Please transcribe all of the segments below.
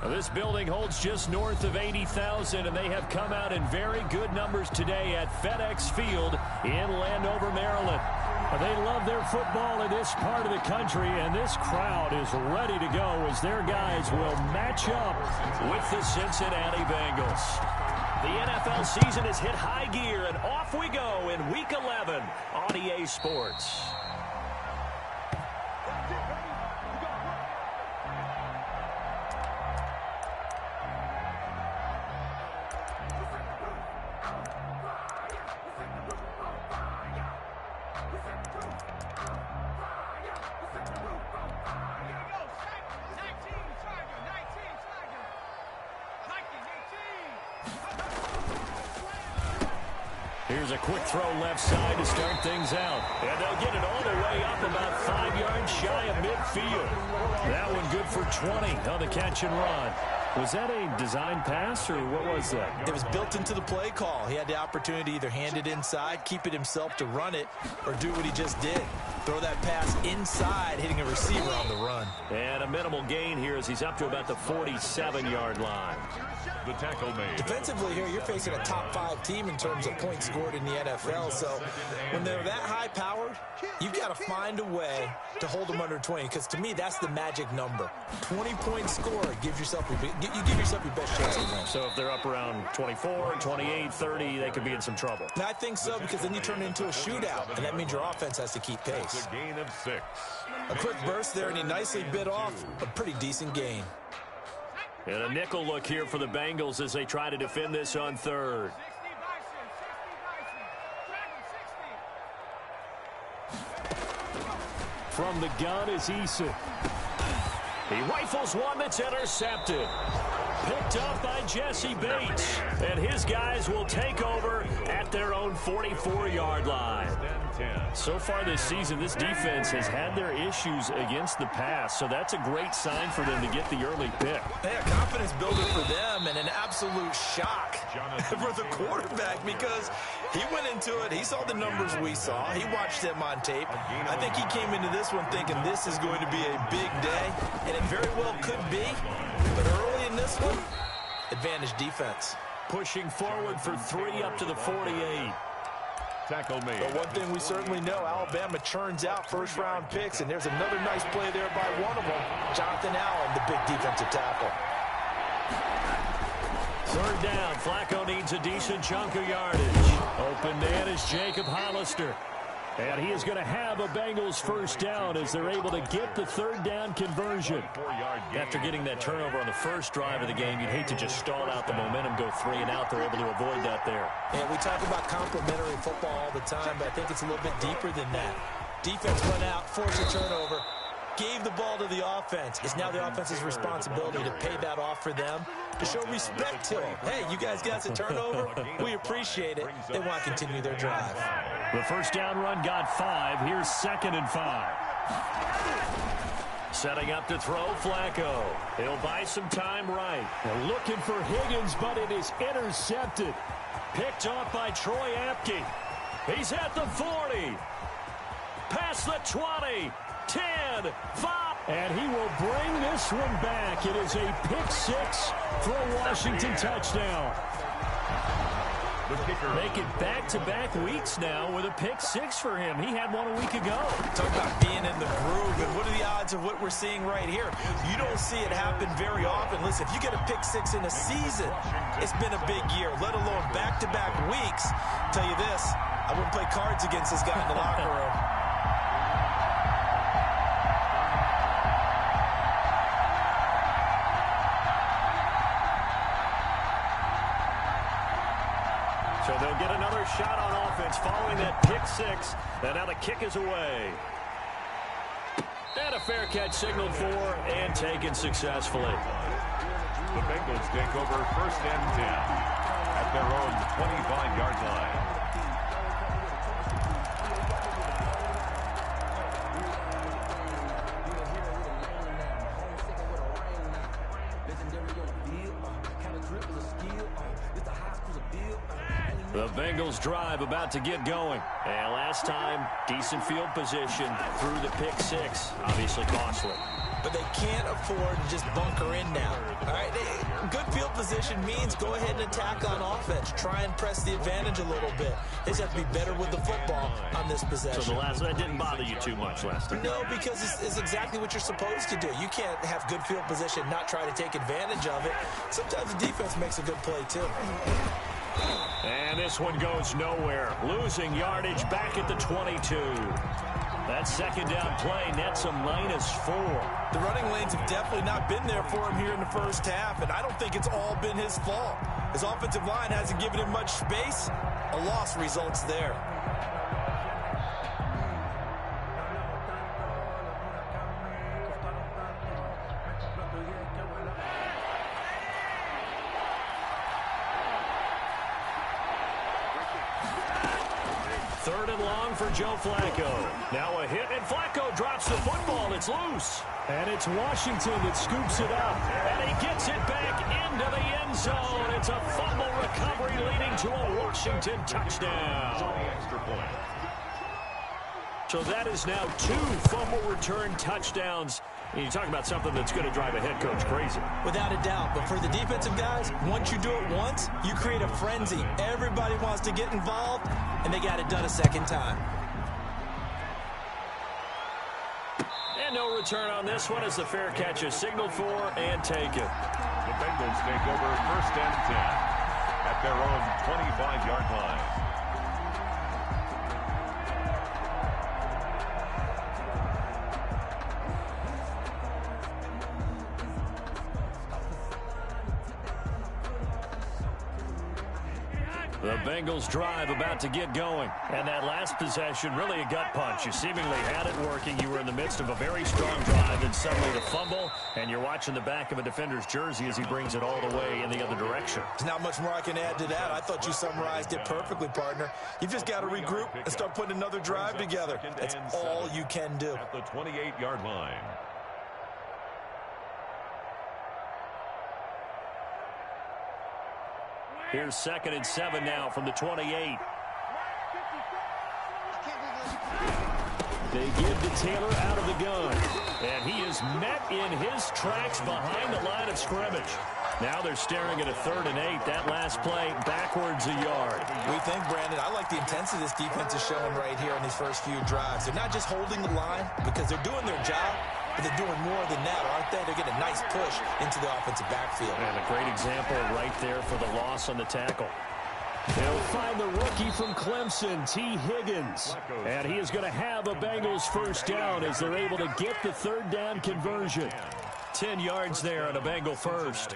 This building holds just north of 80,000, and they have come out in very good numbers today at FedEx Field in Landover, Maryland. They love their football in this part of the country, and this crowd is ready to go as their guys will match up with the Cincinnati Bengals. The NFL season has hit high gear, and off we go in Week 11 on EA Sports. Here's a quick throw left side to start things out. And they'll get it all the way up about 5 yards shy of midfield. That one good for 20 on the catch and run. Was that a design pass, or what was that? It was built into the play call. He had the opportunity to either hand it inside, keep it himself to run it, or do what he just did. Throw that pass inside, hitting a receiver on the run. And a minimal gain here as he's up to about the 47-yard line. The tackle made. Defensively here, you're facing a top-5 team in terms of points scored in the NFL. So when they're that high-powered, you've got to find a way to hold them under 20. Because to me, that's the magic number. 20-point score gives yourself you give yourself your best chance of winning. So if they're up around 24, 28, 30, they could be in some trouble. And I think so, because then you turn it into a shootout, and that means your offense has to keep pace. A gain of 6. A quick burst there, and he nicely bit off a pretty decent gain. And a nickel look here for the Bengals as they try to defend this on third. From the gun is Eason. He rifles one that's intercepted. Picked up by Jesse Bates. And his guys will take over at their own 44-yard line. So far this season, this defense has had their issues against the pass, so that's a great sign for them to get the early pick. Yeah, confidence builder for them, and an absolute shock for the quarterback, because he went into it, he saw the numbers we saw, he watched them on tape. I think he came into this one thinking this is going to be a big day, and it very well could be, but early in this one, advantage defense. Pushing forward for 3 up to the 48. Tackle made. But one thing we certainly know, Alabama churns out first-round picks, and there's another nice play there by one of them, Jonathan Allen, the big defensive tackle. Third down, Flacco needs a decent chunk of yardage. Open man is Jacob Hollister. And he is going to have a Bengals first down as they're able to get the third down conversion. After getting that turnover on the first drive of the game, you'd hate to just stall out the momentum, go 3 and out. They're able to avoid that there. And we talk about complementary football all the time, but I think it's a little bit deeper than that. Defense went out, forced a turnover, gave the ball to the offense. It's now the offense's responsibility to pay that off for them, to show respect to them. Hey, you guys got a turnover? We appreciate it. They want to continue their drive. The first down run got 5. Here's 2nd and 5. Setting up to throw, Flacco. He'll buy some time right. They're looking for Higgins, but it is intercepted. Picked off by Troy Apke. He's at the 40. Past the 20. 10, 5. And he will bring this one back. It is a pick 6 for a Washington touchdown. Make it back-to-back weeks now with a pick 6 for him. He had one a week ago. Talk about being in the groove, and what are the odds of what we're seeing right here? You don't see it happen very often. Listen, if you get a pick 6 in a season, it's been a big year, let alone back-to-back weeks. I'll tell you this, I wouldn't play cards against this guy in the locker room. So they'll get another shot on offense following that pick 6. And now the kick is away. And a fair catch signaled for and taken successfully. The Bengals take over 1st and 10 at their own 25-yard line. The Bengals drive about to get going. And last time, decent field position through the pick 6. Obviously costly. but they can't afford to just bunker in now. All right, good field position means go ahead and attack on offense. Try and press the advantage a little bit. They just have to be better with the football on this possession. So that didn't bother you too much last time? No, because it's exactly what you're supposed to do. You can't have good field position, not try to take advantage of it. Sometimes the defense makes a good play, too. And this one goes nowhere. Losing yardage back at the 22. That second down play nets a -4. The running lanes have definitely not been there for him here in the first half, and I don't think it's all been his fault. His offensive line hasn't given him much space. A loss results there. Third and long for Joe Flacco. Now a hit, and Flacco drops the football. It's loose. And it's Washington that scoops it up. And he gets it back into the end zone. It's a fumble recovery leading to a Washington touchdown. Extra point. So that is now 2 fumble return touchdowns. And you talk about something that's going to drive a head coach crazy. Without a doubt. But for the defensive guys, once you do it once, you create a frenzy. Everybody wants to get involved, and they got it done a second time. And no return on this one as the fair catch is signaled for and taken. The Bengals take over 1st and 10 at their own 25-yard line. The Bengals drive about to get going. And that last possession, really a gut punch. You seemingly had it working. You were in the midst of a very strong drive, and suddenly the fumble, and you're watching the back of a defender's jersey as he brings it all the way in the other direction. There's not much more I can add to that. I thought you summarized it perfectly, partner. You've just got to regroup and start putting another drive together. That's all you can do. At the 28-yard line. Here's 2nd and 7 now from the 28. They give to Taylor out of the gun. And he is met in his tracks behind the line of scrimmage. Now they're staring at a 3rd and 8. That last play backwards a yard. We think, Brandon, I like the intensity this defense is showing right here on these first few drives. They're not just holding the line because they're doing their job, but they're doing more than that, aren't they? They're getting a nice push into the offensive backfield. And a great example right there for the loss on the tackle. They'll find the rookie from Clemson, T. Higgins. And he is going to have a Bengals first down as they're able to get the 3rd down conversion. 10 yards there on a Bengal first.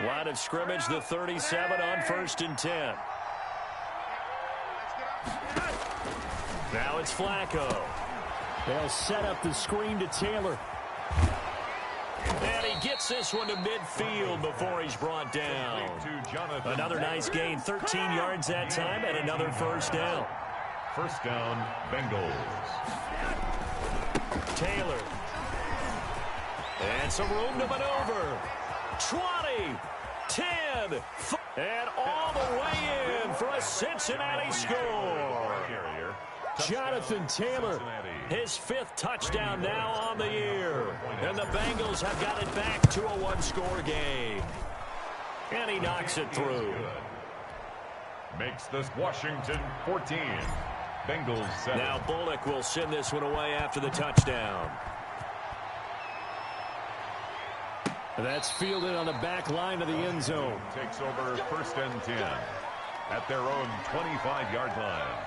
Line of scrimmage, the 37 on 1st and 10. Now it's Flacco. They'll set up the screen to Taylor. And he gets this one to midfield before he's brought down. Another nice gain, 13 yards that time, and another first down. First down, Bengals. Taylor. And some room to maneuver. 20, 10, and all the way in for a Cincinnati score. Jonathan Taylor, his 5th touchdown now on the year. And the Bengals have got it back to a 1-score game. And he knocks it through. Makes this Washington 14. Bengals 7. Now Bullock will send this one away after the touchdown. That's fielded on the back line of the end zone. Takes over 1st and 10 at their own 25-yard line.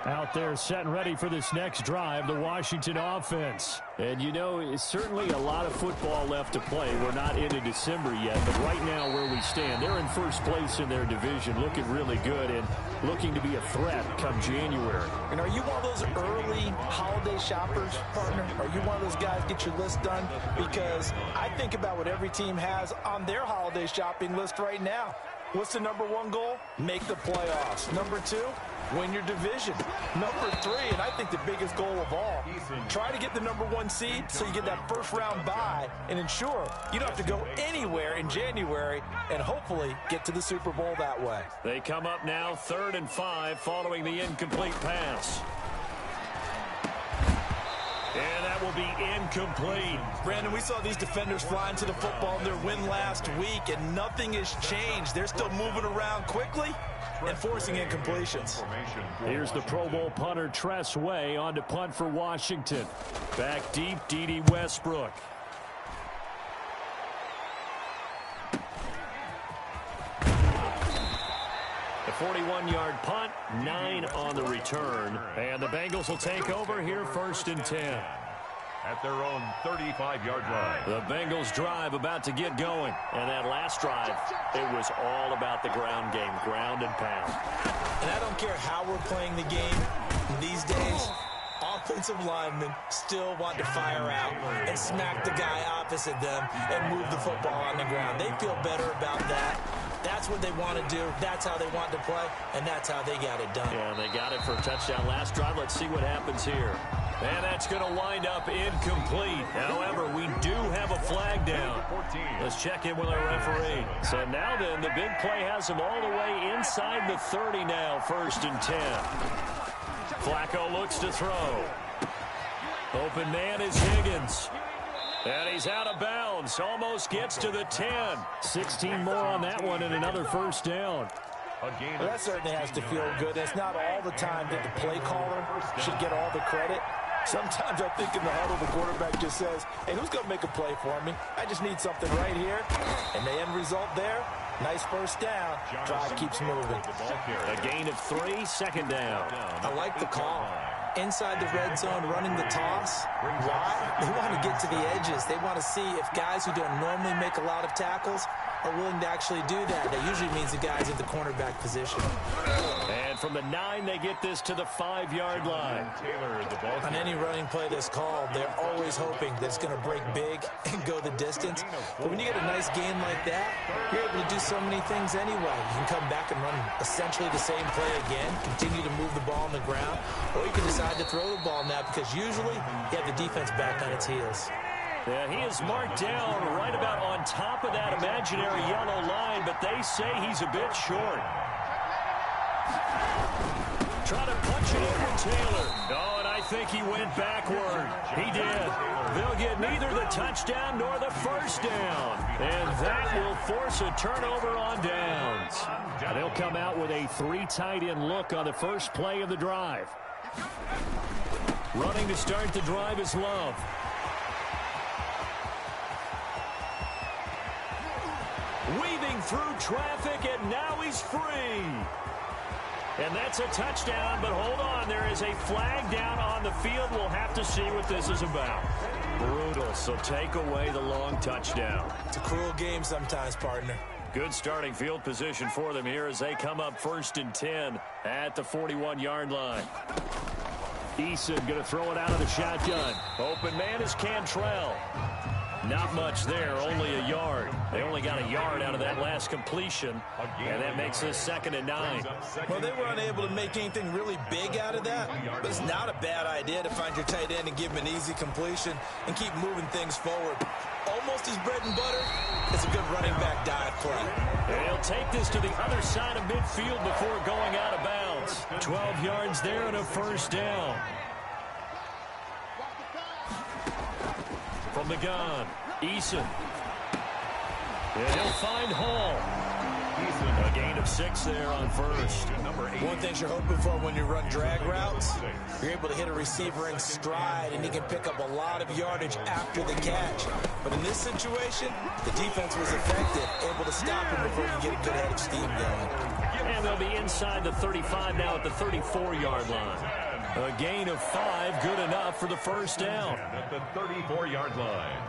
Out there set and ready for this next drive, the Washington offense. And you know, it's certainly a lot of football left to play. We're not into December yet, but right now where we stand, they're in first place in their division, looking really good and looking to be a threat come January. And are you one of those early holiday shoppers, partner? Are you one of those guys get your list done? Because I think about what every team has on their holiday shopping list right now. What's the #1 goal? Make the playoffs. #2, win your division. Number 3, and I think the biggest goal of all, try to get the number 1 seed so you get that first-round bye and ensure you don't have to go anywhere in January and hopefully get to the Super Bowl that way. They come up now 3rd and 5 following the incomplete pass. And that will be incomplete. Brandon, we saw these defenders fly into the football in their win last week, and nothing has changed. They're still moving around quickly and forcing incompletions. Here's the Pro Bowl punter Tress Way on to punt for Washington. Back deep, D.D. Westbrook. The 41-yard punt, 9 on the return. And the Bengals will take over here 1st and 10. At their own 35-yard line. The Bengals drive about to get going. And that last drive, it was all about the ground game, ground and pound. And I don't care how we're playing the game these days, offensive linemen still want to fire out and smack the guy opposite them and move the football on the ground. They feel better about that. That's what they want to do. That's how they want to play, and that's how they got it done. Yeah, they got it for a touchdown last drive. Let's see what happens here. And that's going to wind up incomplete. However, we do have a flag down. Let's check in with our referee. So now then, the big play has him all the way inside the 30 now, 1st and 10. Flacco looks to throw. Open man is Higgins. And he's out of bounds. Almost gets to the 10. 16 more on that one and another 1st down. Well, that certainly has to feel good. It's not all the time that the play caller should get all the credit. Sometimes I think in the huddle, the quarterback just says, hey, who's going to make a play for me? I just need something right here. And the end result there, nice 1st down. Drive keeps moving. A gain of 3, 2nd down. I like the call. Inside the red zone, running the toss. Why? They want to get to the edges. They want to see if guys who don't normally make a lot of tackles are willing to actually do that. That usually means the guys in the cornerback position. And from the 9, they get this to the 5-yard line. On any running play that's called, they're always hoping that it's going to break big and go the distance. But when you get a nice gain like that, you're able to do so many things anyway. You can come back and run essentially the same play again, continue to move the ball on the ground, or you can decide to throw the ball now because usually you have the defense back on its heels. Yeah, he is marked down right about on top of that imaginary yellow line, but they say he's a bit short. Try to punch it over Taylor. Oh, and I think he went backward. He did. They'll get neither the touchdown nor the 1st down. And that will force a turnover on downs. And they'll come out with a 3 tight end look on the first play of the drive. Running to start the drive is Love. Weaving through traffic, and now he's free. And that's a touchdown, but hold on. There is a flag down on the field. We'll have to see what this is about. Brutal, so take away the long touchdown. It's a cruel game sometimes, partner. Good starting field position for them here as they come up 1st and 10 at the 41-yard line. Eason going to throw it out of the shotgun. Open man is Cantrell. Not much there, only a yard. They only got a yard out of that last completion, and that makes this 2nd and 9. Well, they were unable to make anything really big out of that, but it's not a bad idea to find your tight end and give him an easy completion and keep moving things forward. Almost his bread and butter is a good running back dive play. And he'll take this to the other side of midfield before going out of bounds. 12 yards there and a 1st down. From the gun, Eason. And he'll find Hall. A gain of 6 there on 1st. One thing you're hoping for when you run drag routes, you're able to hit a receiver in stride, and he can pick up a lot of yardage after the catch. But in this situation, the defense was effective, able to stop him before you get a good head of steam going. And they'll be inside the 35 now at the 34-yard line. A gain of 5, good enough for the 1st down. At the 34-yard line.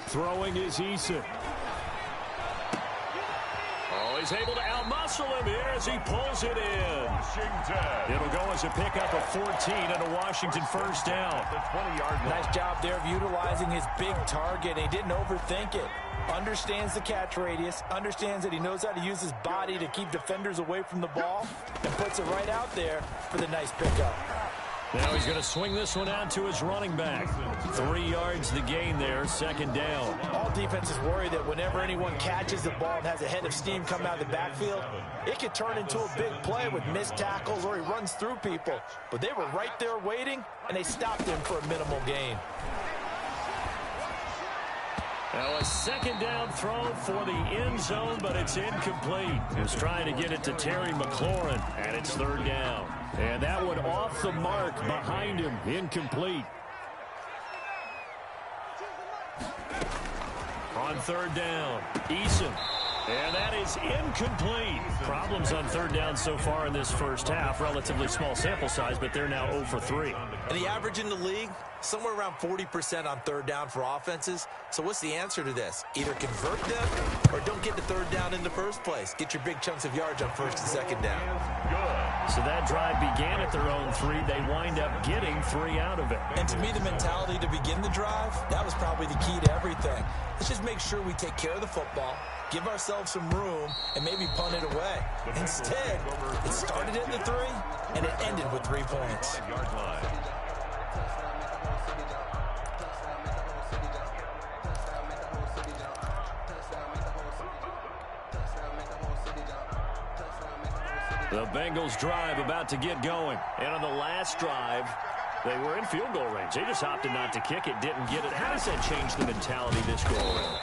Throwing is Eason. Oh, he's able to outmuscle him here as he pulls it in. It'll go as a pickup of 14 and a Washington 1st down. The 20-yard line. Nice job there of utilizing his big target. He didn't overthink it. understands the catch radius, understands that he knows how to use his body to keep defenders away from the ball, and puts it right out there for the nice pickup. Now he's going to swing this one out to his running back. 3 yards the gain there, second down. All defenses worry that whenever anyone catches the ball and has a head of steam come out of the backfield, it could turn into a big play with missed tackles or he runs through people. But they were right there waiting, and they stopped him for a minimal gain. Now a second down throw for the end zone, but it's incomplete. He was trying to get it to Terry McLaurin, and it's third down. And that one off the mark behind him, incomplete. On third down, Eason. And that is incomplete. Problems on third down so far in this first half. Relatively small sample size, but they're now 0 for 3. And the average in the league, somewhere around 40% on third down for offenses. So what's the answer to this? Either convert them or don't get the third down in the first place. Get your big chunks of yards on first and second down. So that drive began at their own 3. They wind up getting 3 out of it. And to me, the mentality to begin the drive, that was probably the key to everything. Let's just make sure we take care of the football, give ourselves some room, and maybe punt it away. Instead, it started at the 3, and it ended with 3 points. The Bengals drive about to get going. And on the last drive, they were in field goal range. They just opted not to kick it, didn't get it. How does that change the mentality this go around?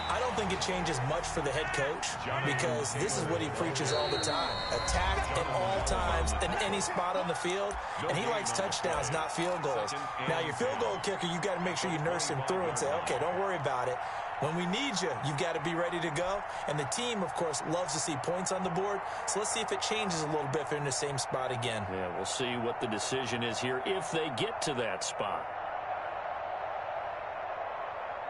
I don't think it changes much for the head coach because this is what he preaches all the time. Attack at all times in any spot on the field, and he likes touchdowns, not field goals. Now, your field goal kicker, you've got to make sure you nurse him through and say, okay, don't worry about it. When we need you, you've got to be ready to go. And the team, of course, loves to see points on the board. So let's see if it changes a little bit if they're in the same spot again. Yeah, we'll see what the decision is here if they get to that spot.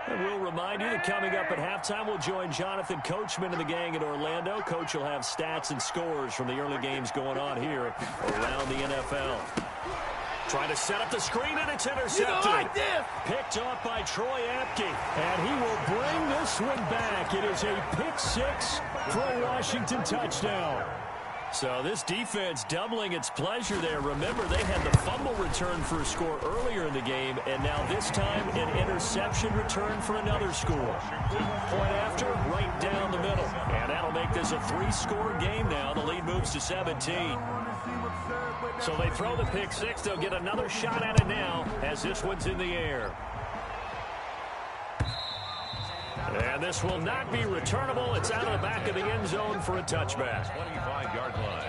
And we'll remind you that coming up at halftime, we'll join Jonathan Coachman and the gang in Orlando. Coach will have stats and scores from the early games going on here around the NFL. Trying to set up the screen, and it's intercepted. Picked off by Troy Apke. And he will bring this one back. It is a pick 6 for a Washington touchdown. So this defense doubling its pleasure there. Remember, they had the fumble return for a score earlier in the game, and now this time an interception return for another score. Point after, right down the middle. And that'll make this a 3-score game now. The lead moves to 17. So they throw the pick 6. They'll get another shot at it now as this one's in the air. And this will not be returnable. It's out of the back of the end zone for a touchback. 25-yard line.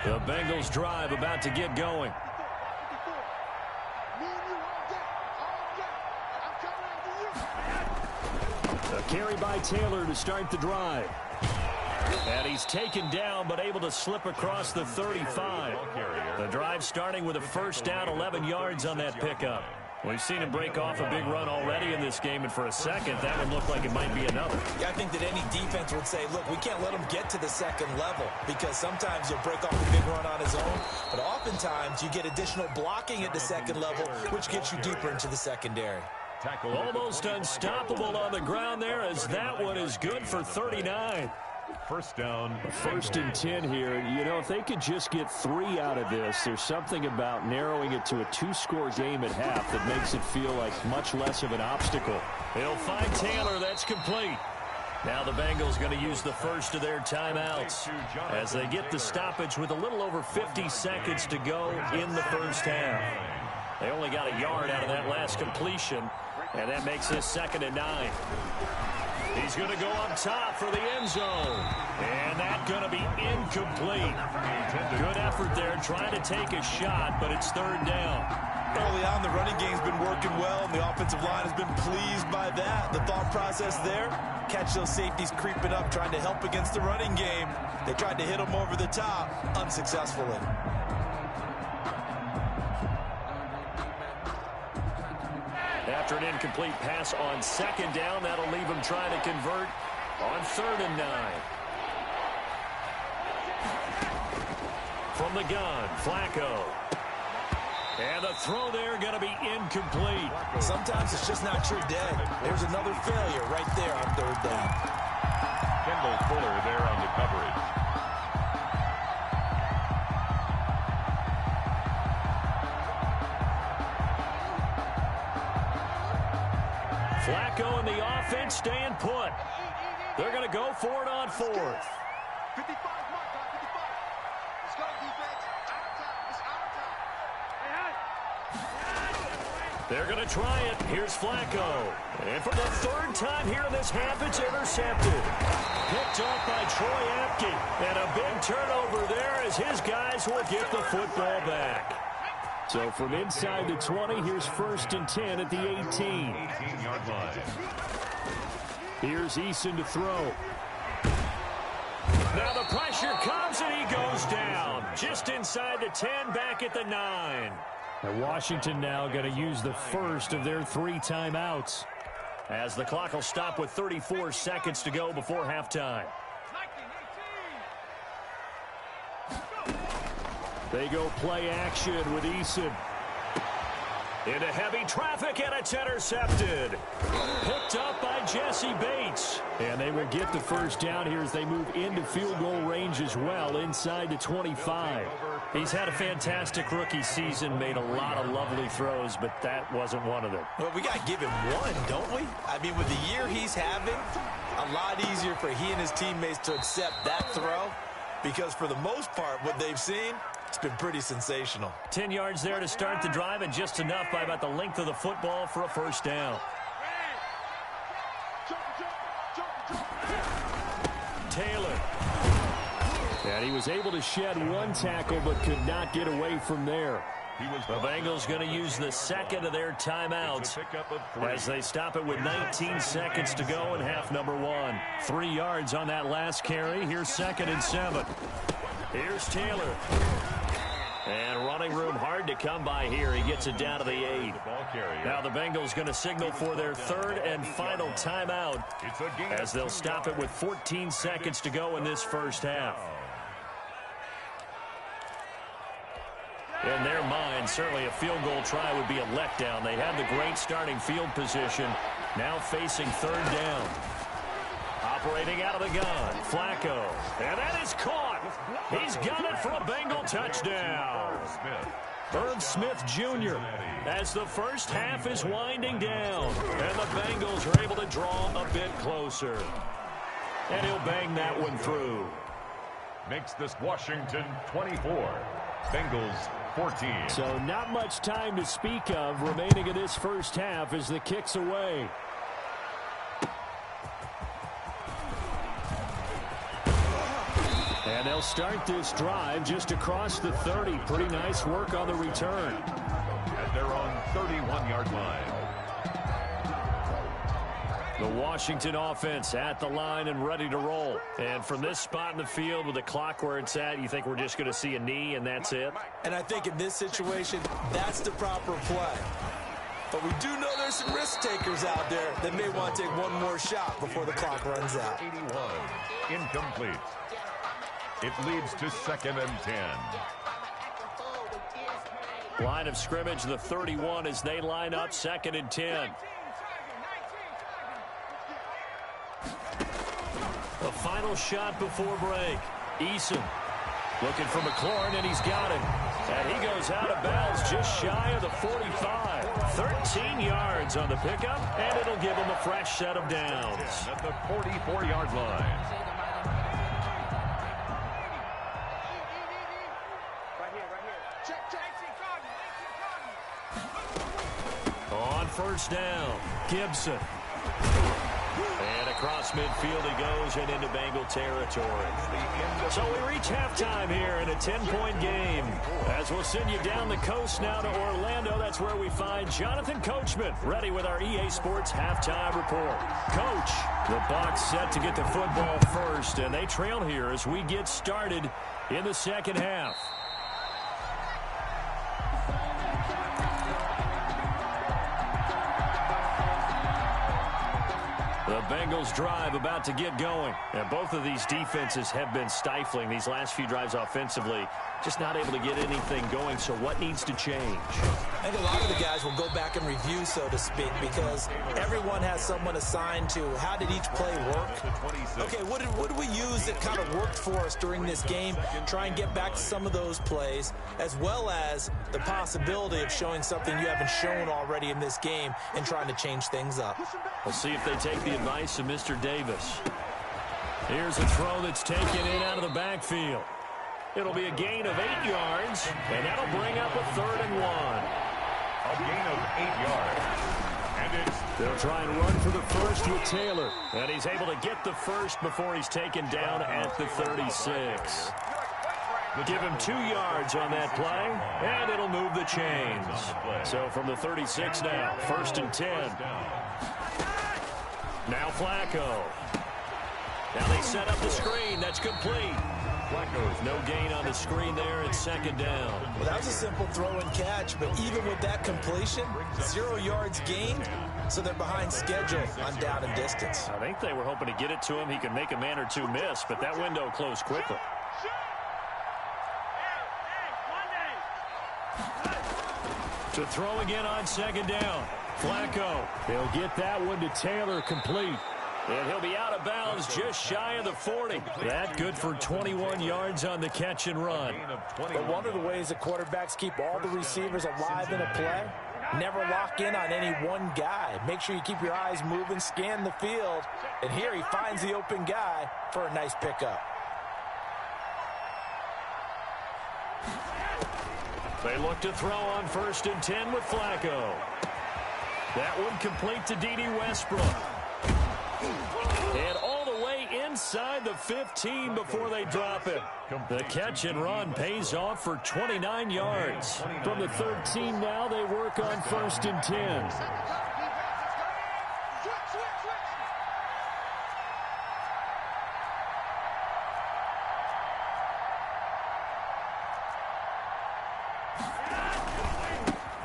The Bengals drive about to get going. A carry by Taylor to start the drive. And he's taken down but able to slip across the 35. The drive starting with a first down, 11 yards on that pickup. We've seen him break off a big run already in this game, and for a second, that would look like it might be another. Yeah, I think that any defense would say, look, we can't let him get to the second level because sometimes he'll break off a big run on his own, but oftentimes you get additional blocking at the second level, which gets you deeper into the secondary. Almost unstoppable on the ground there as that one is good for 39. First down. First and 10 here. You know, if they could just get 3 out of this, there's something about narrowing it to a 2-score game at half that makes it feel like much less of an obstacle. He'll find Taylor. That's complete. Now the Bengals going to use the first of their timeouts as they get the stoppage with a little over 50 seconds to go in the first half. They only got a yard out of that last completion, and that makes this 2nd and 9. He's going to go up top for the end zone. And that's going to be incomplete. Good effort there trying to take a shot, but it's 3rd down. Early on, the running game's been working well, and the offensive line has been pleased by that. The thought process there, catch those safeties creeping up, trying to help against the running game. They tried to hit them over the top, unsuccessfully. After an incomplete pass on second down, that'll leave him trying to convert on 3rd and 9. From the gun, Flacco. And the throw there going to be incomplete. Sometimes it's just not your day. There's another failure right there on 3rd down. Kendall Fuller there on the coverage. Flacco and the offense staying put. They're going to go for it on 4th. 55, mark, 55. Let's go, defense. It's our time. They're going to try it. Here's Flacco. And for the 3rd time here in this half, it's intercepted. Picked off by Troy Apke. And a big turnover there as his guys will get the football back. So from inside the 20, here's 1st and 10 at the 18. 18-yard line. Here's Eason to throw. Now the pressure comes and he goes down. Just inside the 10, back at the 9. And Washington now going to use the first of their 3 timeouts, as the clock will stop with 34 seconds to go before halftime. They go play action with Eason. Into heavy traffic, and it's intercepted. Picked up by Jesse Bates. And they will get the first down here as they move into field goal range as well, inside the 25. He's had a fantastic rookie season, made a lot of lovely throws, but that wasn't one of them. Well, we got to give him one, don't we? I mean, with the year he's having, a lot easier for he and his teammates to accept that throw, because for the most part, what they've seen, it's been pretty sensational. 10 yards there to start the drive, and just enough by about the length of the football for a first down. Taylor. And he was able to shed one tackle, but could not get away from there. The Bengals going to use the second of their timeouts as they stop it with 19 seconds to go in half number 1. 3 yards on that last carry. Here's 2nd and 7. Here's Taylor. And running room hard to come by here. He gets it down to the 8. Now the Bengals going to signal for their 3rd and final timeout as they'll stop it with 14 seconds to go in this first half. In their mind, certainly a field goal try would be a letdown. They had the great starting field position, now facing 3rd down. Operating out of the gun, Flacco. And that is caught. He's got it for a Bengal touchdown. Irv Smith Jr. as the first half is winding down. And the Bengals are able to draw a bit closer. And he'll bang that one through. Makes this Washington 24. Bengals 14. So not much time to speak of remaining in this first half as the kick's away. And they'll start this drive just across the 30. Pretty nice work on the return. At their own 31-yard line. The Washington offense at the line and ready to roll. And from this spot in the field with the clock where it's at, you think we're just going to see a knee and that's it? And I think in this situation, that's the proper play. But we do know there's some risk takers out there that may want to take one more shot before the clock runs out. 81. Incomplete. It leads to 2nd and 10. Line of scrimmage, the 31 as they line up 2nd and 10. The final shot before break. Eason looking for McLaurin, and he's got it. And he goes out of bounds just shy of the 45. 13 yards on the pickup, and it'll give him a fresh set of downs. At the 44-yard line. On first down, Gibson. And across midfield he goes and into Bengal territory. So we reach halftime here in a 10-point game. As we'll send you down the coast now to Orlando, that's where we find Jonathan Coachman ready with our EA Sports halftime report. Coach, the Bucs set to get the football first, and they trail here as we get started in the second half. Bengals drive about to get going. And both of these defenses have been stifling these last few drives offensively. Just not able to get anything going. So what needs to change? I think a lot of the guys will go back and review, so to speak, because everyone has someone assigned to how did each play work. Okay, what did we use that kind of worked for us during this game? Try and get back to some of those plays, as well as the possibility of showing something you haven't shown already in this game and trying to change things up. We'll see if they take the advice of Mr. Davis. Here's a throw that's taken in out of the backfield. It'll be a gain of 8 yards, and that'll bring up a 3rd and 1. A gain of 8 yards. And they'll try and run for the first with Taylor. And he's able to get the first before he's taken down at the 36. Give him 2 yards on that play, and it'll move the chains. So from the 36 now, 1st and 10. Now Flacco. Now they set up the screen. That's complete. No gain on the screen there. It's 2nd down. Well, that was a simple throw and catch, but even with that completion, 0 yards gained, so they're behind schedule on down and distance. I think they were hoping to get it to him. He could make a man or two miss, but that window closed quickly. To throw again on 2nd down. Flacco. He'll get that one to Taylor, complete. And he'll be out of bounds just shy of the 40. That good for 21 yards on the catch and run. But one of the ways that quarterbacks keep all the receivers alive in a play, never lock in on any one guy. Make sure you keep your eyes moving, scan the field. And here he finds the open guy for a nice pickup. They look to throw on 1st and 10 with Flacco. That one complete to D.D. Westbrook. And all the way inside the 15 before they drop it. The catch and run pays off for 29 yards. From the 13 now, they work on 1st and 10.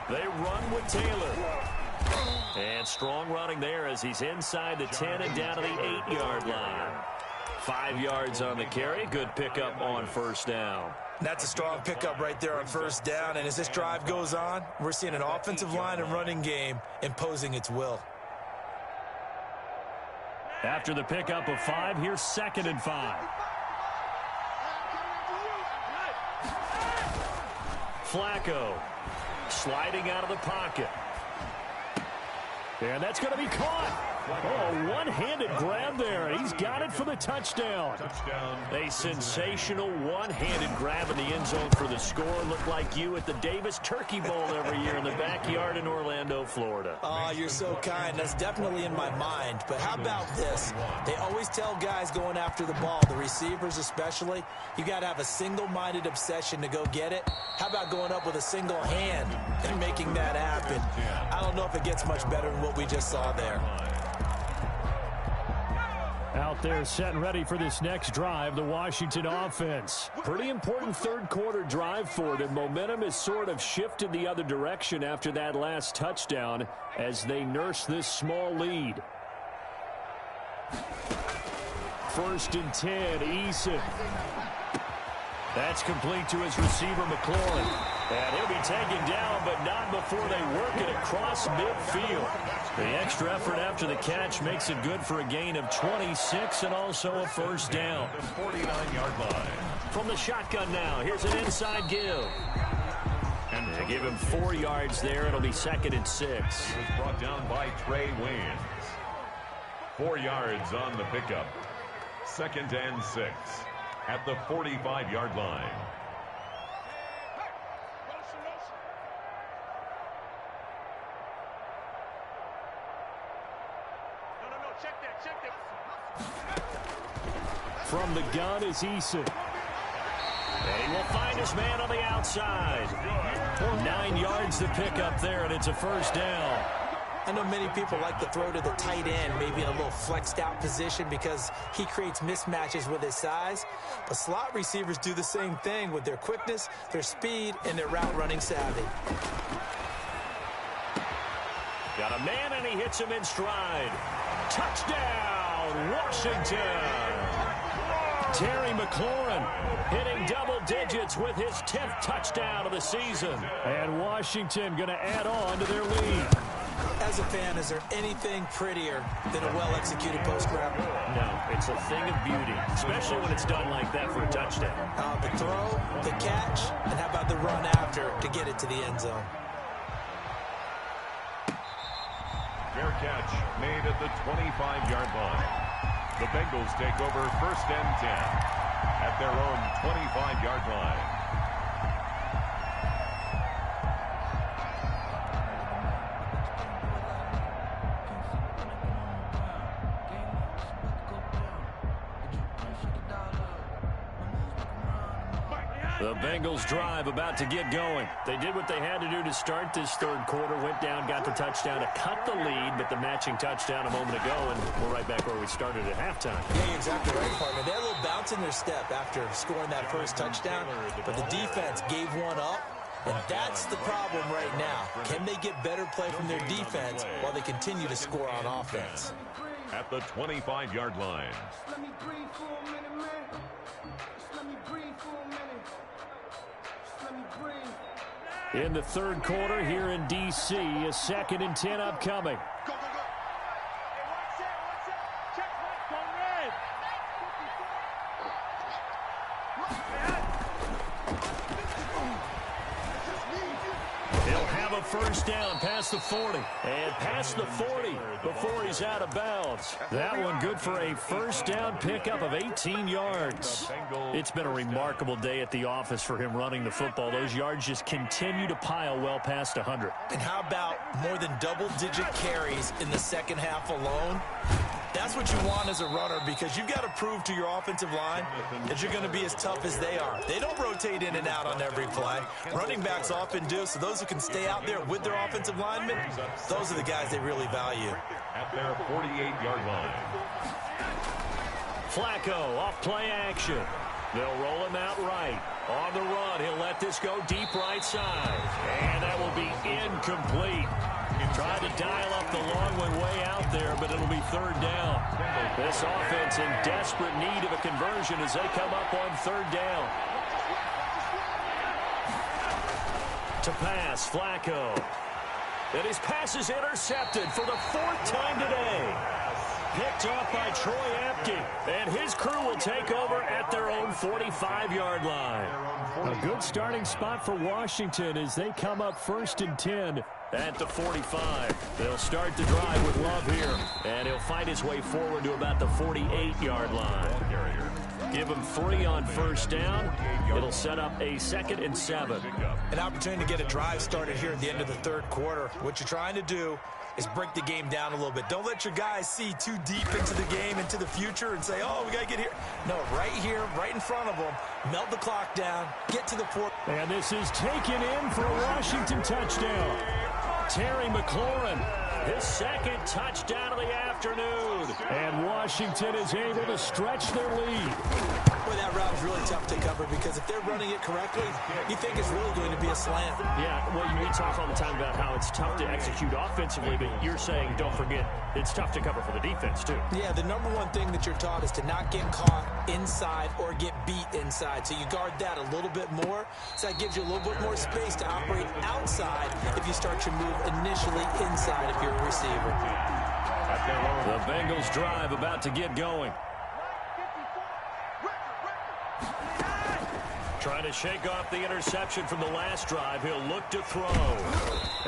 They run with Taylor. And strong running there as he's inside the 10 and down to the 8-yard line. 5 yards on the carry. Good pickup on 1st down. That's a strong pickup right there on 1st down. And as this drive goes on, we're seeing an offensive line and running game imposing its will. After the pickup of 5, here's 2nd and 5. Flacco sliding out of the pocket. And that's going to be caught. Oh, one-handed grab there. He's got it for the touchdown. A sensational one-handed grab in the end zone for the score. Looked like you at the Davis Turkey Bowl every year in the backyard in Orlando, Florida. Oh, you're so kind. That's definitely in my mind. But how about this? They always tell guys going after the ball, the receivers especially, you got to have a single-minded obsession to go get it. How about going up with a single hand and making that happen? I don't know if it gets much better than what we just saw there. Out there set and ready for this next drive, the Washington offense. Pretty important 3rd quarter drive for them. Momentum has sort of shifted the other direction after that last touchdown as they nurse this small lead. 1st and 10, Eason. That's complete to his receiver, McLaurin. And he'll be taken down, but not before they work it across midfield. The extra effort after the catch makes it good for a gain of 26 and also a 1st down. 49-yard line. From the shotgun now, here's an inside give. And they give him 4 yards there. It'll be 2nd and 6. It was brought down by Trey Waynes. 4 yards on the pickup. 2nd and 6 at the 45-yard line. From the gun is Eason. And he will find his man on the outside. 9 yards to pick up there, and it's a 1st down. I know many people like to throw to the tight end, maybe in a little flexed out position because he creates mismatches with his size. But slot receivers do the same thing with their quickness, their speed, and their route running savvy. Got a man, and he hits him in stride. Touchdown, Washington. Terry McLaurin hitting double digits with his 10th touchdown of the season. And Washington going to add on to their lead. As a fan, is there anything prettier than a well-executed post-grab? No, it's a thing of beauty, especially when it's done like that for a touchdown. The throw, the catch, and how about the run after to get it to the end zone? Fair catch made at the 25-yard line. The Bengals take over 1st and 10 at their own 25-yard line. The Bengals drive about to get going. They did what they had to do to start this third quarter, went down, got the touchdown to cut the lead, but the matching touchdown a moment ago, and we're right back where we started at halftime. Yeah, you're exactly right, partner. They had a little bounce in their step after scoring that first touchdown, but the defense gave one up, and that's the problem right now. Can they get better play from their defense while they continue to score on offense? At the 25-yard line. Let me breathe for a minute, man. Just let me breathe for a minute. Let me breathe. In the third quarter here in D.C., a 2nd and 10 upcoming. Go, go, go. Hey, watch it. Check right, go red. He'll have a first down past the 40. And past the 40 before he's out of bounds. That one good for a first down pickup of 18 yards. It's been a remarkable day at the office for him running the football. Those yards just continue to pile well past 100. And how about more than double-digit carries in the second half alone? That's what you want as a runner, because you've got to prove to your offensive line that you're going to be as tough as they are. They don't rotate in and out on every play. Running backs often do, so those who can stay out there with their offensive linemen, those are the guys they really value. At their 48-yard line. Flacco off play action. They'll roll him out right. On the run, he'll let this go deep right side. And that will be incomplete. Tried to dial up the long one way out there, but it'll be third down. This offense in desperate need of a conversion as they come up on third down. To pass, Flacco. And his pass is intercepted for the 4th time today. Picked off by Troy Apke, and his crew will take over at their own 45-yard line. A good starting spot for Washington as they come up 1st and 10 at the 45. They'll start the drive with Love here, and he'll fight his way forward to about the 48-yard line. Give him 3 on first down. It'll set up a 2nd and 7. An opportunity to get a drive started here at the end of the third quarter. What you're trying to do is break the game down a little bit. Don't let your guys see too deep into the game, into the future, and say, oh, we got to get here. No, right here, right in front of them, melt the clock down, get to the 4. And this is taken in for a Washington touchdown. Terry McLaurin, his 2nd touchdown of the afternoon. And Washington is able to stretch their lead. Boy, that route is really tough to cover, because if they're running it correctly, you think it's really going to be a slant. Yeah, well, we talk all the time about how it's tough to execute offensively, but you're saying, don't forget, it's tough to cover for the defense, too. Yeah, the number one thing that you're taught is to not get caught inside or get beat inside. So you guard that a little bit more. So that gives you a little bit more space to operate outside if you start your move initially inside if you're a receiver. The Bengals drive about to get going. Trying to shake off the interception from the last drive. He'll look to throw.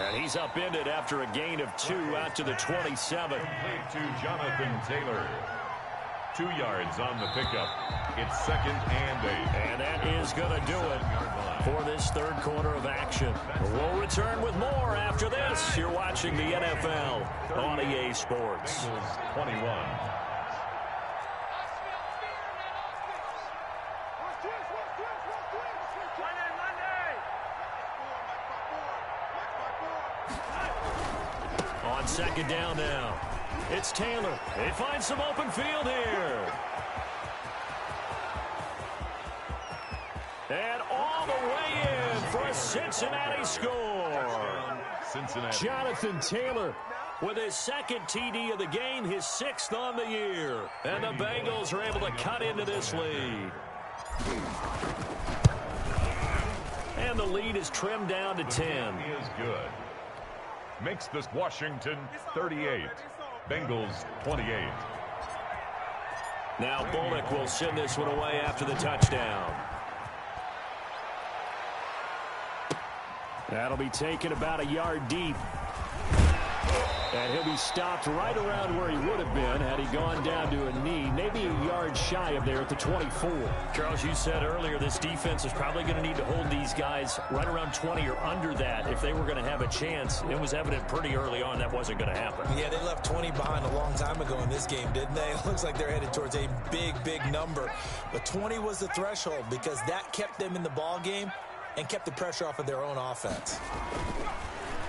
And he's upended after a gain of 2 out to the 27. To Jonathan Taylor. 2 yards on the pickup. It's 2nd and 8. And that is going to do it for this third quarter of action. We'll return with more after this. You're watching the NFL on EA Sports. 21. On 2nd down now. It's Taylor. They find some open field here. And all the way in for a Cincinnati score. Cincinnati. Jonathan Taylor with his second TD of the game, his 6th on the year. And the Bengals are able to cut into this lead. And the lead is trimmed down to 10. He is good. Makes this Washington 38. Bengals 28. Now Bullock will send this one away after the touchdown. That'll be taken about a yard deep. And he'll be stopped right around where he would have been had he gone down to a knee, maybe a yard shy of there at the 24. Charles, you said earlier this defense is probably going to need to hold these guys right around 20 or under that if they were going to have a chance. It was evident pretty early on that wasn't going to happen. Yeah, they left 20 behind a long time ago in this game, didn't they? It looks like they're headed towards a big, big number. But 20 was the threshold because that kept them in the ball game and kept the pressure off of their own offense.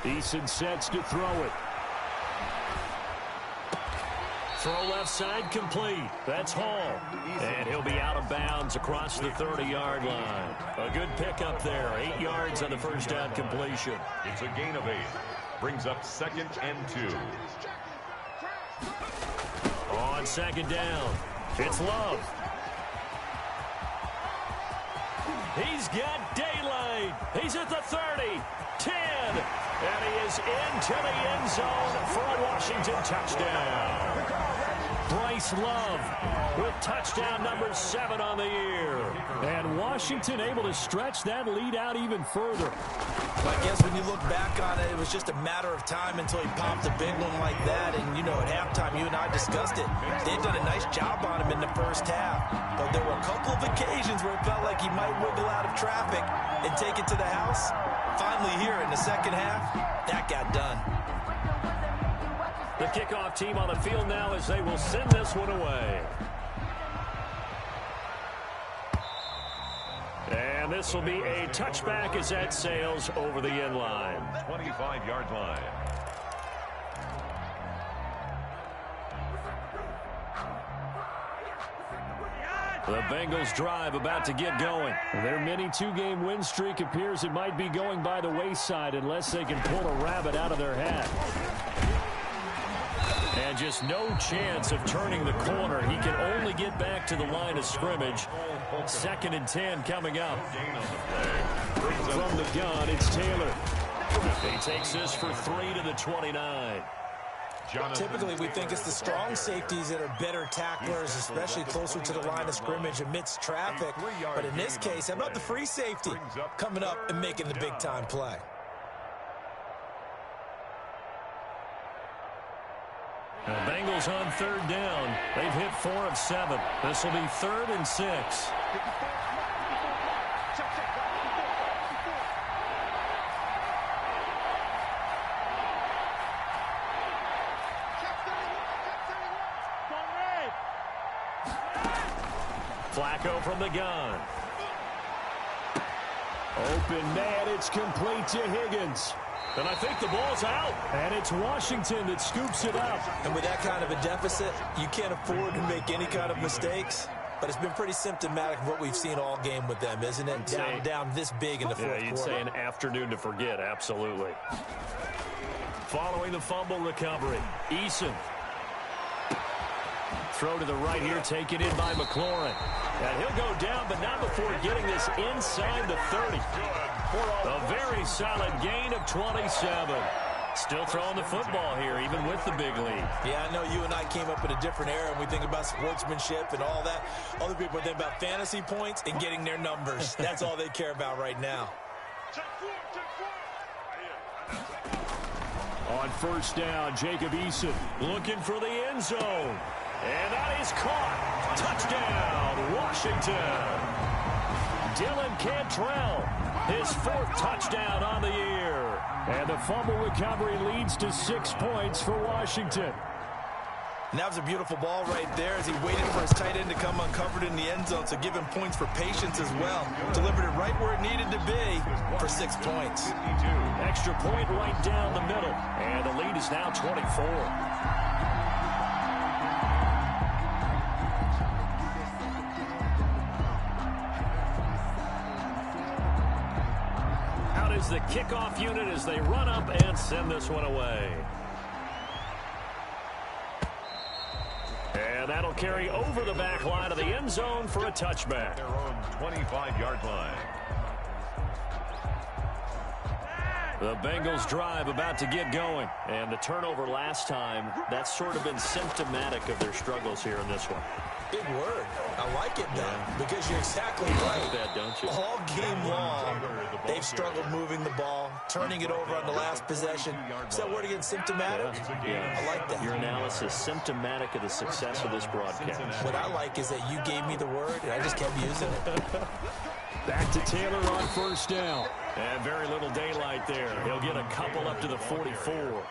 Eason sets to throw it. Throw left side complete. That's Hall. And he'll be out of bounds across the 30-yard line. A good pickup there. 8 yards on the first down completion. It's a gain of 8. Brings up 2nd and 2. On 2nd down, it's Love. He's got daylight. He's at the 30, 10, and he is into the end zone for a Washington touchdown. Bryce Love with touchdown number 7 on the year. And Washington able to stretch that lead out even further. I guess when you look back on it, it was just a matter of time until he popped a big one like that. And, you know, at halftime, you and I discussed it. They've done a nice job on him in the first half. But there were a couple of occasions where it felt like he might wiggle out of traffic and take it to the house. Finally here in the second half, that got done. The kickoff team on the field now as they will send this one away. And this will be a touchback as that sails over the end line. 25-yard line. The Bengals drive about to get going. Their mini 2-game win streak appears it might be going by the wayside unless they can pull a rabbit out of their hat. And just no chance of turning the corner. He can only get back to the line of scrimmage. 2nd and 10 coming up. From the gun, it's Taylor. He takes this for 3 to the 29. Typically, we think it's the strong safeties that are better tacklers, especially closer to the line of scrimmage amidst traffic. But in this case, how about the free safety coming up and making the big-time play? The Bengals on 3rd down. They've hit 4 of 7. This will be 3rd and 6. Flacco from the gun. Open man, it's complete to Higgins. And I think the ball's out. And it's Washington that scoops it up. And with that kind of a deficit, you can't afford to make any kind of mistakes. But it's been pretty symptomatic of what we've seen all game with them, isn't it? Down this big in the fourth quarter. You'd say an afternoon to forget, absolutely. Following the fumble recovery, Eason. Throw to the right here, taken in by McLaurin. And he'll go down, but not before getting this inside the 30. A very solid gain of 27. Still throwing the football here, even with the big lead. Yeah, I know you and I came up in a different era, and we think about sportsmanship and all that. Other people think about fantasy points and getting their numbers. That's all they care about right now. On 1st down, Jacob Eason looking for the end zone. And that is caught. Touchdown, Washington. Dylan Cantrell, his 4th touchdown on the year. And the fumble recovery leads to 6 points for Washington. And that was a beautiful ball right there as he waited for his tight end to come uncovered in the end zone, so give him points for patience as well. Delivered it right where it needed to be for 6 points. Extra point right down the middle. And the lead is now 24. The kickoff unit as they run up and send this one away. And that'll carry over the back line of the end zone for a touchback. Their own 25-yard line. The Bengals drive about to get going. And the turnover last time, that's sort of been symptomatic of their struggles here in this one. Big word. I like it, though, because you're exactly right. That, don't you? All game long, they've struggled moving the ball, turning it over on the last possession. Is that word again, symptomatic? Yeah. I like that. Your analysis, symptomatic of the success of this broadcast. What I like is that you gave me the word, and I just kept using it. Back to Taylor on first down. And very little daylight there. He'll get a couple up to the 44.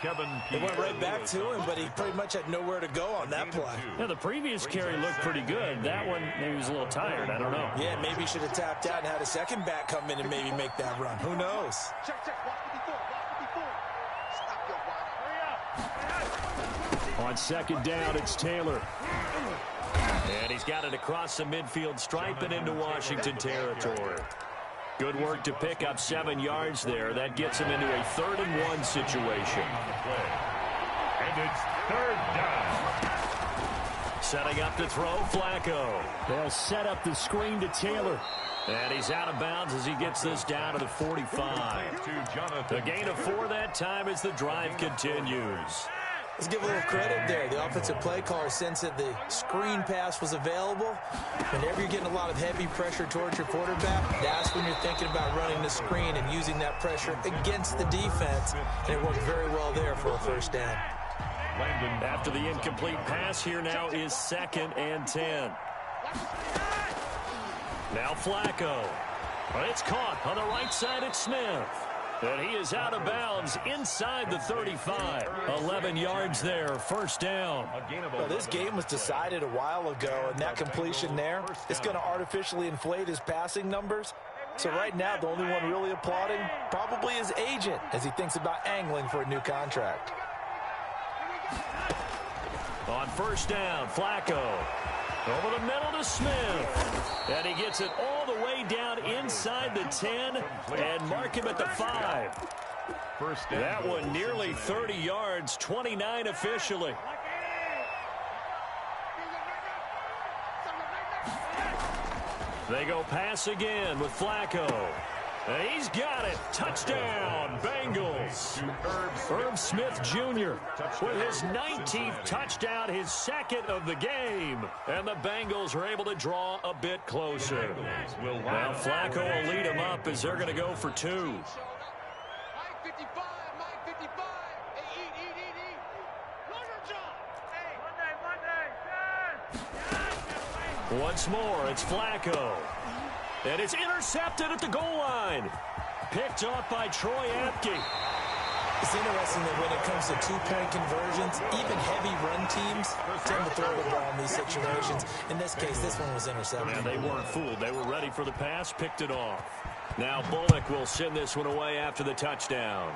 It went right back to him, but he pretty much had nowhere to go on that play. Yeah, the previous carry looked pretty good. That one, maybe he was a little tired. I don't know. Yeah, maybe he should have tapped out and had a second back come in and maybe make that run. Who knows? On second down, it's Taylor. And he's got it across the midfield stripe and into Washington territory. Good work to pick up 7 yards there. That gets him into a 3rd-and-1 situation. And it's 3rd down. Setting up to throw, Flacco. They'll set up the screen to Taylor. And he's out of bounds as he gets this down to the 45. The gain of 4 that time as the drive continues. Let's give a little credit there. The offensive play caller sensed that the screen pass was available. Whenever you're getting a lot of heavy pressure towards your quarterback, that's when you're thinking about running the screen and using that pressure against the defense. And it worked very well there for a first down. After the incomplete pass, here now is 2nd and 10. Now Flacco. It's caught on the right side at Smith. And he is out of bounds inside the 35. 11 yards there, 1st down. Well, this game was decided a while ago, and that completion there, it's going to artificially inflate his passing numbers. So right now, the only one really applauding probably his agent as he thinks about angling for a new contract. On 1st down, Flacco. Over the middle to Smith. And he gets it all the way down inside the 10 and mark him at the 5. That one nearly 30 yards, 29 officially. They go pass again with Flacco. And he's got it. Touchdown, Bengals. Irv Smith Jr. with his 19th touchdown, his 2nd of the game. And the Bengals are able to draw a bit closer. Now Flacco will lead them up as they're going to go for 2. Once more, it's Flacco. And it's intercepted at the goal line. Picked off by Troy Apke. It's interesting that when it comes to 2-point conversions, even heavy run teams tend to throw the ball in these situations. In this case, this one was intercepted. And they weren't fooled. They were ready for the pass, picked it off. Now Bullock will send this one away after the touchdown.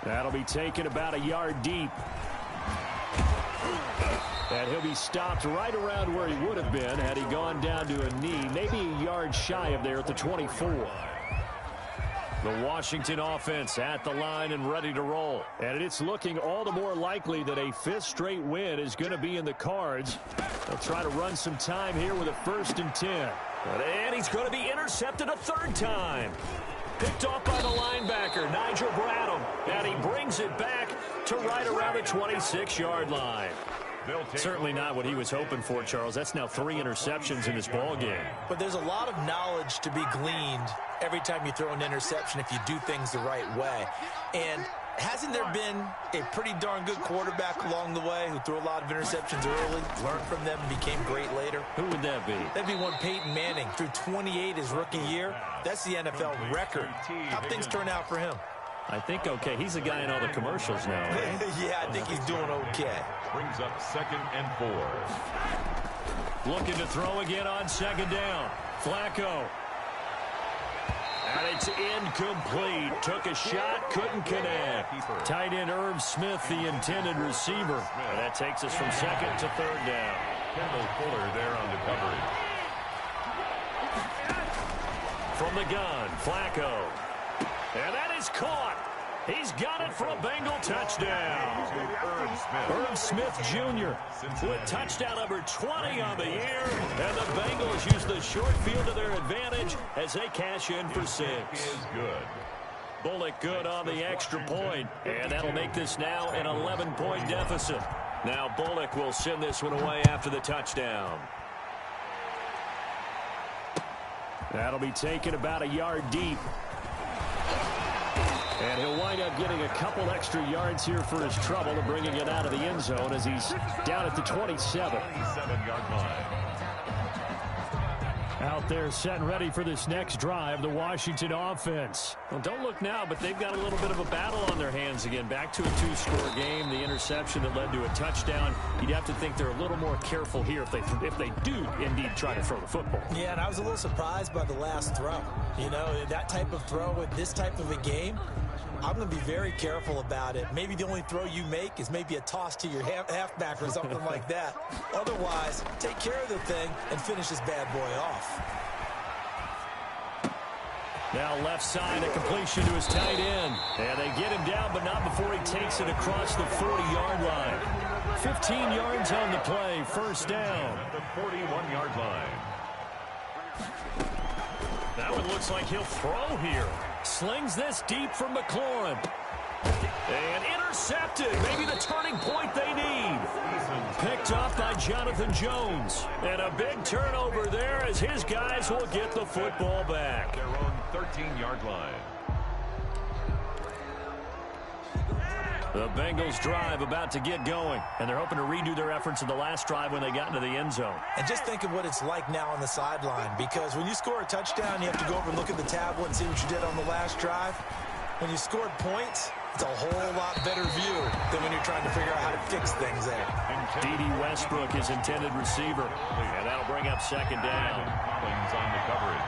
That'll be taken about a yard deep. And he'll be stopped right around where he would have been had he gone down to a knee, maybe a yard shy of there at the 24. The Washington offense at the line and ready to roll. And it's looking all the more likely that a 5th straight win is going to be in the cards. They'll try to run some time here with a 1st and 10. And he's going to be intercepted a 3rd time. Picked off by the linebacker, Nigel Bradham. And he brings it back to right around the 26-yard line. Certainly not what he was hoping for, Charles. That's now 3 interceptions in this ball game. But there's a lot of knowledge to be gleaned every time you throw an interception if you do things the right way. And hasn't there been a pretty darn good quarterback along the way who threw a lot of interceptions early, learned from them, and became great later? Who would that be? That'd be one Peyton Manning. Threw 28 his rookie year. That's the NFL record. How'd things turn out for him? I think okay. He's the guy in all the commercials now, right? Yeah, I think he's doing okay. Brings up 2nd and 4. Looking to throw again on 2nd down. Flacco. And it's incomplete. Took a shot, couldn't connect. Tight end Irv Smith, the intended receiver. And that takes us from 2nd to 3rd down. Kendall Fuller there on the coverage. From the gun, Flacco. And that is caught. He's got it for a Bengal touchdown. Irv Smith Jr. with touchdown number 20 on the year. And the Bengals use the short field to their advantage as they cash in for 6. Bullock good on the extra point. And that'll make this now an 11-point deficit. Now Bullock will send this one away after the touchdown. That'll be taken about a yard deep. And he'll wind up getting a couple extra yards here for his trouble and bringing it out of the end zone as he's down at the 27. 27-yard line. Out there set and ready for this next drive, the Washington offense. Well, don't look now, but they've got a little bit of a battle on their hands again. Back to a 2-score game, the interception that led to a touchdown. You'd have to think they're a little more careful here if they do indeed try to throw the football. Yeah, and I was a little surprised by the last throw. You know, that type of throw with this type of a game, I'm going to be very careful about it. Maybe the only throw you make is maybe a toss to your halfback or something like that. Otherwise, take care of the thing and finish this bad boy off. Now left side, a completion to his tight end. And they get him down, but not before he takes it across the 40-yard line. 15 yards on the play, first down. At the 41-yard line. That one looks like he'll throw here. Slings this deep from McLaurin. And intercepted. Maybe the turning point they need. Picked off by Jonathan Jones. And a big turnover there as his guys will get the football back. Their own 13-yard line. The Bengals drive about to get going, and they're hoping to redo their efforts in the last drive when they got into the end zone. And just think of what it's like now on the sideline, because when you score a touchdown, you have to go over and look at the tablet and see what you did on the last drive. When you scored points, it's a whole lot better view than when you're trying to figure out how to fix things there. D.D. Westbrook is intended receiver, and that'll bring up second down. Collins on the coverage.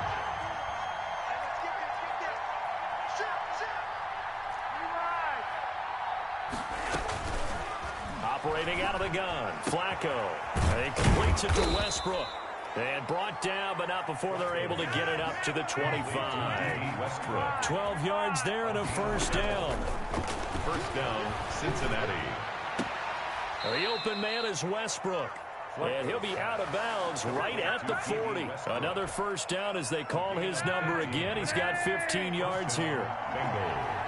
Operating out of the gun, Flacco. He completes it to Westbrook. And brought down, but not before they're able to get it up to the 25. Westbrook. 12 yards there and a first down. First down, Cincinnati. The open man is Westbrook. And he'll be out of bounds right at the 40. Another first down as they call his number again. He's got 15 yards here. Bengals.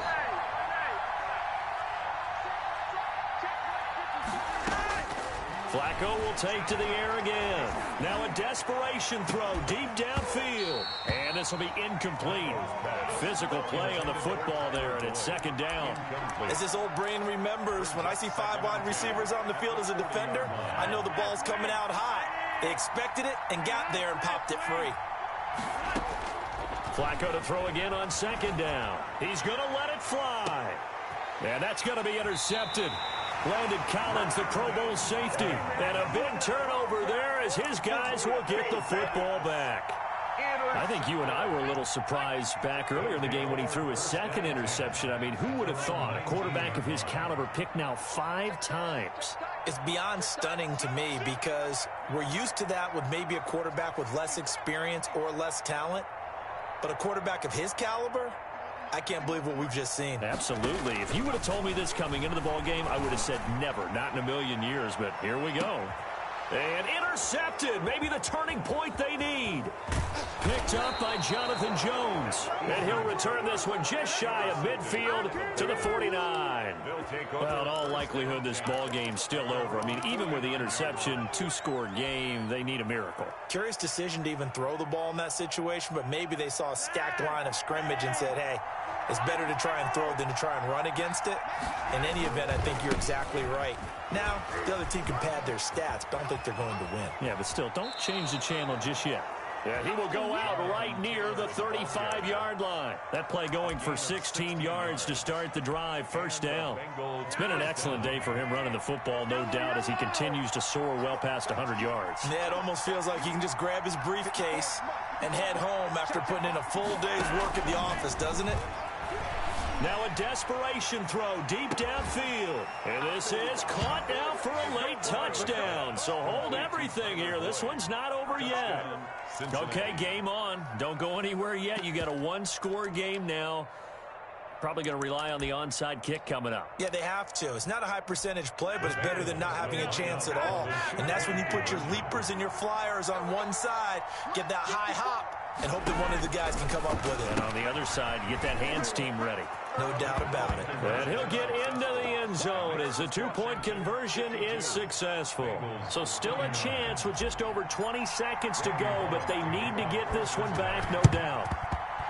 Flacco will take to the air again. Now a desperation throw deep downfield. And this will be incomplete. Physical play on the football there, and it's second down. As his old brain remembers, when I see 5 wide receivers on the field as a defender, I know the ball's coming out high. They expected it and got there and popped it free. Flacco to throw again on second down. He's going to let it fly. And that's going to be intercepted. Landon Collins, the Pro Bowl safety. And a big turnover there as his guys will get the football back. I think you and I were a little surprised back earlier in the game when he threw his second interception. I mean, who would have thought a quarterback of his caliber picked now 5 times? It's beyond stunning to me because we're used to that with maybe a quarterback with less experience or less talent. But a quarterback of his caliber, I can't believe what we've just seen. Absolutely. If you would have told me this coming into the ball game, I would have said never, not in a million years, but here we go. And intercepted, maybe the turning point they need. Picked up by Jonathan Jones. And he'll return this one just shy of midfield to the 49. Well, in all likelihood, this ball game's still over. I mean, even with the interception, 2-score game, they need a miracle. Curious decision to even throw the ball in that situation, but maybe they saw a stacked line of scrimmage and said, hey, it's better to try and throw than to try and run against it. In any event, I think you're exactly right. Now, the other team can pad their stats, but I don't think they're going to win. Yeah, but still, don't change the channel just yet. Yeah, he will go out right near the 35-yard line. That play going for 16 yards to start the drive, first down. It's been an excellent day for him running the football, no doubt, as he continues to soar well past 100 yards. Yeah, it almost feels like he can just grab his briefcase and head home after putting in a full day's work at the office, doesn't it? Now a desperation throw deep downfield. And this is caught now for a late touchdown. So hold everything here. This one's not over yet. Okay, game on. Don't go anywhere yet. You got a 1-score game now. Probably going to rely on the onside kick coming up. Yeah, they have to. It's not a high percentage play, but it's better than not having a chance at all. And that's when you put your leapers and your flyers on one side, get that high hop, and hope that one of the guys can come up with it. And on the other side, you get that hands team ready. No doubt about it. And he'll get into the end zone as the two-point conversion is successful. So still a chance with just over 20 seconds to go, but they need to get this one back, no doubt.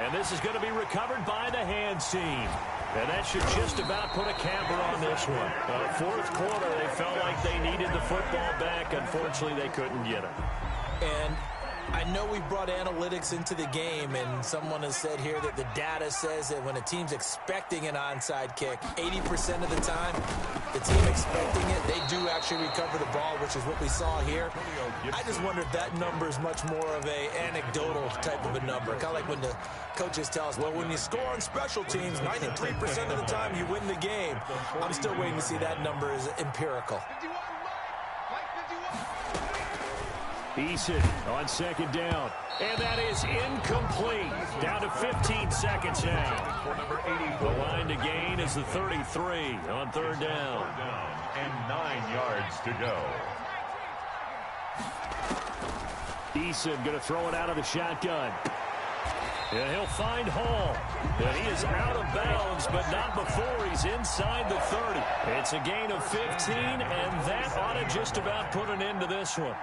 And this is going to be recovered by the hands team. And that should just about put a capper on this one. Fourth quarter, they felt like they needed the football back. Unfortunately, they couldn't get it. And I know we brought analytics into the game, and someone has said here that the data says that when a team's expecting an onside kick, 80% of the time, the team expecting it, they do actually recover the ball, which is what we saw here. I just wonder if that number is much more of a anecdotal type of a number. Kind of like when the coaches tell us, well, when you score on special teams, 93% of the time you win the game. I'm still waiting to see that number is empirical. Eason on second down. And that is incomplete. Down to 15 seconds now. The line to gain is the 33 on third down. And 9 yards to go. Eason going to throw it out of the shotgun. And he'll find Hall. And he is out of bounds, but not before he's inside the 30. It's a gain of 15, and that ought to just about put an end to this one.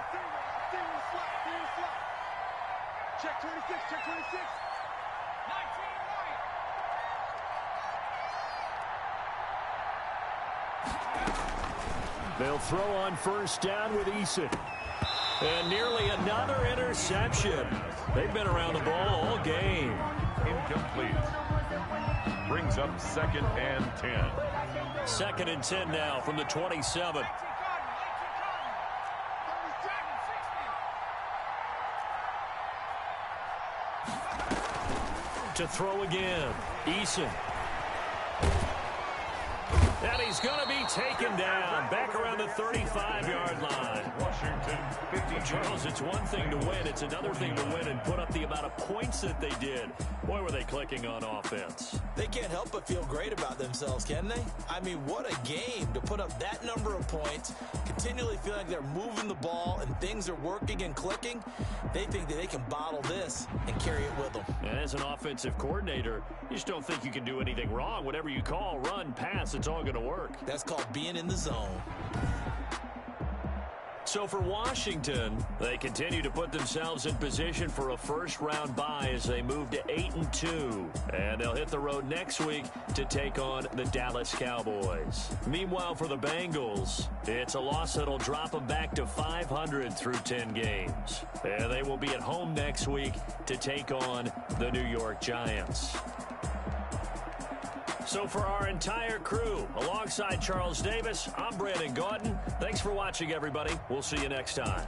Check 26, check 26. 19 right. They'll throw on first down with Eason. And nearly another interception. They've been around the ball all game. Incomplete. Brings up 2nd and 10. 2nd and 10 now from the 27. To throw again. Eason. And he's going to be taken down. Back around the 35-yard line. Washington, 52. Charles, it's one thing to win. It's another thing to win and put up the amount of points that they did. Boy, were they clicking on offense. They can't help but feel great about themselves, can they? I mean, what a game to put up that number of points, continually feel like they're moving the ball and things are working and clicking. They think that they can bottle this and carry it with them. And as an offensive coordinator, you just don't think you can do anything wrong. Whatever you call, run, pass, it's all going to work. That's called being in the zone. So for Washington, they continue to put themselves in position for a first-round bye as they move to 8-2. And they'll hit the road next week to take on the Dallas Cowboys. Meanwhile, for the Bengals, it's a loss that'll drop them back to 500 through 10 games. And they will be at home next week to take on the New York Giants. So for our entire crew, alongside Charles Davis, I'm Brandon Gaudin. Thanks for watching, everybody. We'll see you next time.